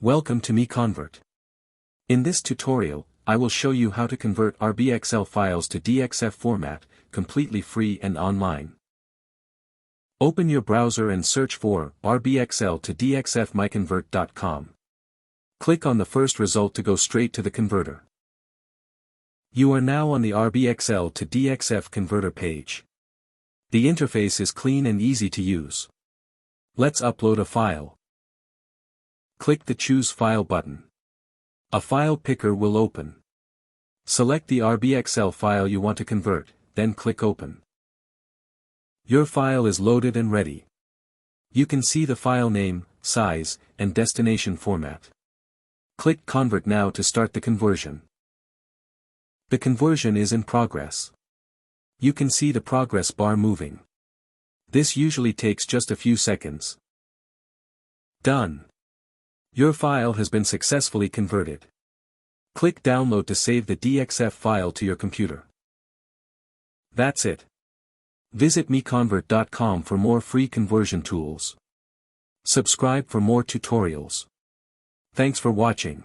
Welcome to MiConvert. In this tutorial, I will show you how to convert RBXL files to DXF format, completely free and online. Open your browser and search for RBXL to DXF MiConvert.com. Click on the first result to go straight to the converter. You are now on the RBXL to DXF converter page. The interface is clean and easy to use. Let's upload a file. Click the Choose File button. A file picker will open. Select the RBXL file you want to convert, then click Open. Your file is loaded and ready. You can see the file name, size, and destination format. Click Convert now to start the conversion. The conversion is in progress. You can see the progress bar moving. This usually takes just a few seconds. Done. Your file has been successfully converted. Click Download to save the DXF file to your computer. That's it. Visit MiConvert.com for more free conversion tools. Subscribe for more tutorials. Thanks for watching.